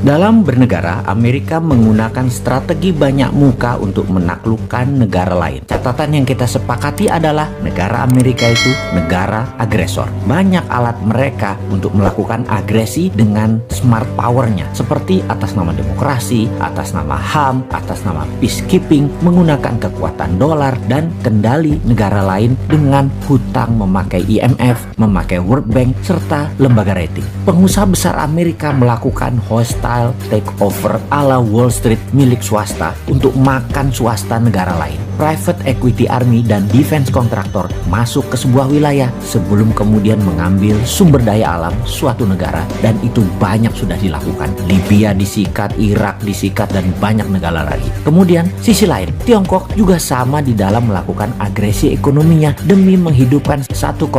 Dalam bernegara, Amerika menggunakan strategi banyak muka untuk menaklukkan negara lain. Catatan yang kita sepakati adalah negara Amerika itu negara agresor. Banyak alat mereka untuk melakukan agresi dengan smart powernya, seperti atas nama demokrasi, atas nama HAM, atas nama peacekeeping, menggunakan kekuatan dolar dan kendali negara lain dengan hutang, memakai IMF, memakai World Bank, serta lembaga rating. Pengusaha besar Amerika melakukan hostile takeover ala Wall Street milik swasta untuk makan swasta negara lain. Private equity army dan defense kontraktor masuk ke sebuah wilayah sebelum kemudian mengambil sumber daya alam suatu negara, dan itu banyak sudah dilakukan. Libya disikat, Irak disikat, dan banyak negara lagi. Kemudian sisi lain, Tiongkok juga sama di dalam melakukan agresi ekonominya demi menghidupkan 1,5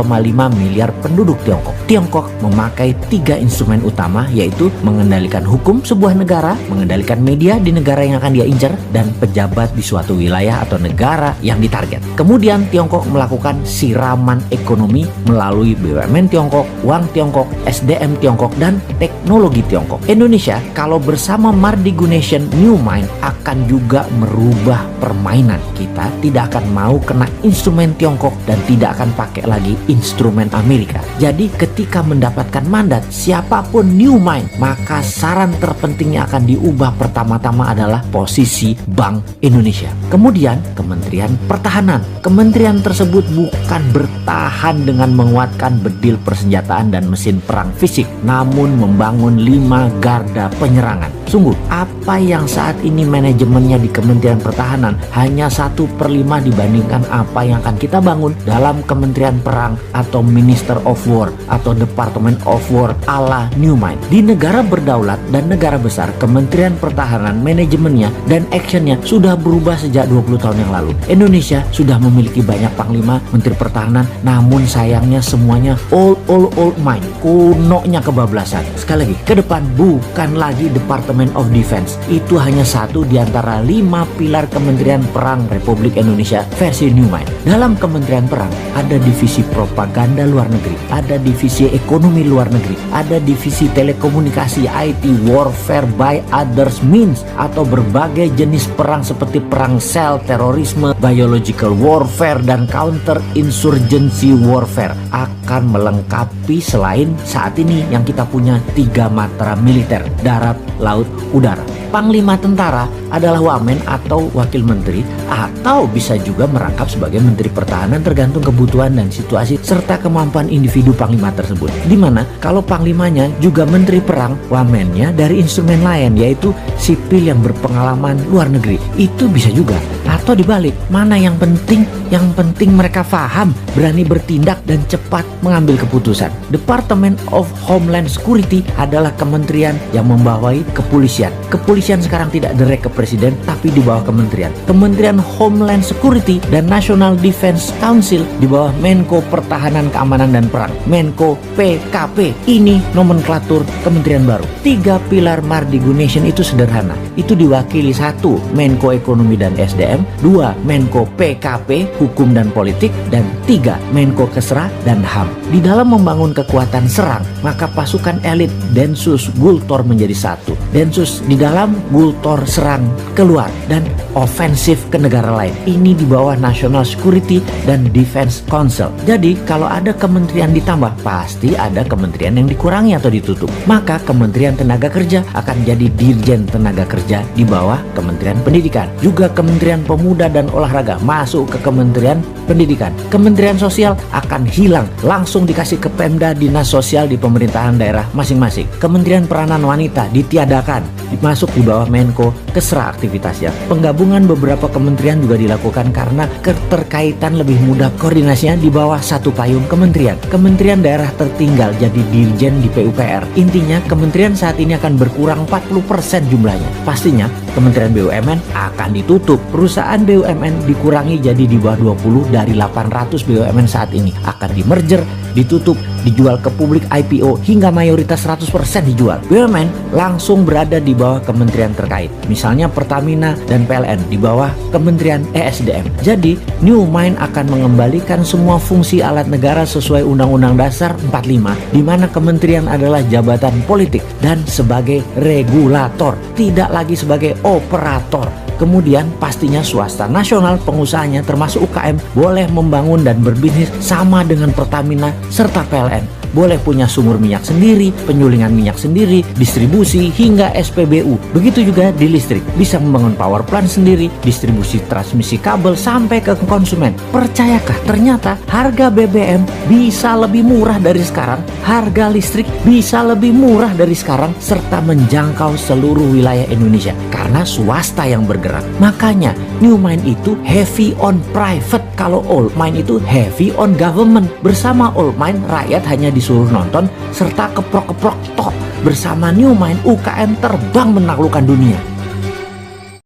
miliar penduduk Tiongkok. Tiongkok memakai 3 instrumen utama, yaitu mengendalikan hukum sebuah negara, mengendalikan media di negara yang akan dia incar, dan pejabat di suatu wilayah atau negara yang ditarget. Kemudian Tiongkok melakukan siraman ekonomi melalui BUMN Tiongkok, uang Tiongkok, SDM Tiongkok, dan teknologi Tiongkok. Indonesia kalau bersama Mardigu Nation New Mind akan juga merubah permainan. Kita tidak akan mau kena instrumen Tiongkok dan tidak akan pakai lagi instrumen Amerika. Jadi ketika mendapatkan mandat siapapun New Mind, maka saran terpentingnya akan diubah pertama-tama adalah posisi Bank Indonesia. Kemudian Kementerian Pertahanan. Kementerian tersebut bukan bertahan dengan menguatkan bedil persenjataan dan mesin perang fisik, namun membangun 5 garda penyerangan. Sungguh, apa yang saat ini manajemennya di Kementerian Pertahanan hanya 1/5 dibandingkan apa yang akan kita bangun dalam Kementerian Perang atau Minister of War atau Department of War ala New Mind. Di negara berdaulat dan negara besar, Kementerian Pertahanan manajemennya dan actionnya sudah berubah sejak 20 tahun yang lalu. Indonesia sudah memiliki banyak panglima, menteri pertahanan, namun sayangnya semuanya old mind, kunonya kebablasan. Sekali lagi, ke depan bukan lagi Department of Defense, itu hanya satu di antara 5 pilar Kementerian Perang Republik Indonesia versi New Mind. Dalam Kementerian Perang ada divisi propaganda luar negeri, ada divisi ekonomi luar negeri, ada divisi telekomunikasi, IT, warfare by others means, atau berbagai jenis perang seperti perang sel, terorisme, biological warfare, dan counter insurgency warfare akan melengkapi selain saat ini yang kita punya 3 matra militer, darat, laut, udara. Panglima tentara adalah wamen atau wakil menteri, atau bisa juga merangkap sebagai menteri pertahanan tergantung kebutuhan dan situasi serta kemampuan individu panglima tersebut. Dimana kalau panglimanya juga menteri perang, wamennya dari instrumen lain yaitu sipil yang berpengalaman luar negeri. Itu bisa juga. Atau dibalik, mana yang penting? Yang penting mereka paham, berani bertindak, dan cepat mengambil keputusan. Department of Homeland Security adalah kementerian yang membawahi kepolisian. Kepolisian sekarang tidak direct ke presiden, tapi di bawah kementerian. Kementerian Homeland Security dan National Defense Council di bawah Menko Pertahanan, Keamanan, dan Perang, Menko PKP. Ini nomenklatur kementerian baru. 3 pilar Mardigu Nation itu sederhana. Itu diwakili 1 Menko Ekonomi dan SDM, 2 Menko PKP, Hukum dan Politik, dan 3 Menko Kesra dan HAM. Di dalam membangun kekuatan serang, maka pasukan elit Densus Gultor menjadi 1. Densus di dalam, Gultor serang keluar, dan ofensif ke negara lain. Ini di bawah National Security dan Defense Council. Jadi kalau ada kementerian ditambah, pasti ada kementerian yang dikurangi atau ditutup. Maka Kementerian Tenaga Kerja akan jadi Dirjen Tenaga Kerja di bawah Kementerian Pendidikan. Juga Kementerian Pemuda dan Olahraga masuk ke Kementerian Pendidikan. Kementerian Sosial akan hilang, langsung dikasih ke Pemda, dinas sosial di pemerintahan daerah masing-masing. Kementerian Peranan Wanita ditiadakan, masuk di bawah Menko Kesra aktivitasnya. Penggabungan beberapa kementerian juga dilakukan karena keterkaitan lebih mudah koordinasinya di bawah satu payung kementerian. Kementerian daerah tertinggal jadi dirjen di PUPR. Intinya kementerian saat ini akan berkurang 40% jumlahnya. Pastinya Kementerian BUMN akan ditutup. Perusahaan BUMN dikurangi jadi di bawah 20 dari 800 BUMN saat ini. Akan di merger ditutup, dijual ke publik IPO, hingga mayoritas 100% dijual. BUMN langsung berada di bawah kementerian terkait. Misalnya Pertamina dan PLN di bawah Kementerian ESDM. Jadi, New Mind akan mengembalikan semua fungsi alat negara sesuai Undang-Undang Dasar 45, di mana kementerian adalah jabatan politik dan sebagai regulator, tidak lagi sebagai operator. Kemudian pastinya swasta nasional pengusahanya termasuk UKM boleh membangun dan berbisnis sama dengan Pertamina serta PLN. Boleh punya sumur minyak sendiri, penyulingan minyak sendiri, distribusi hingga SPBU. Begitu juga di listrik, bisa membangun power plant sendiri, distribusi transmisi kabel sampai ke konsumen. Percayakah ternyata harga BBM bisa lebih murah dari sekarang, harga listrik bisa lebih murah dari sekarang, serta menjangkau seluruh wilayah Indonesia karena swasta yang bergerak. Makanya New Mind itu heavy on private, kalau Old Mind itu heavy on government. Bersama Old Mind, rakyat hanya disuruh nonton serta keprok-keprok tok. Bersama New Mind, UKM terbang menaklukkan dunia.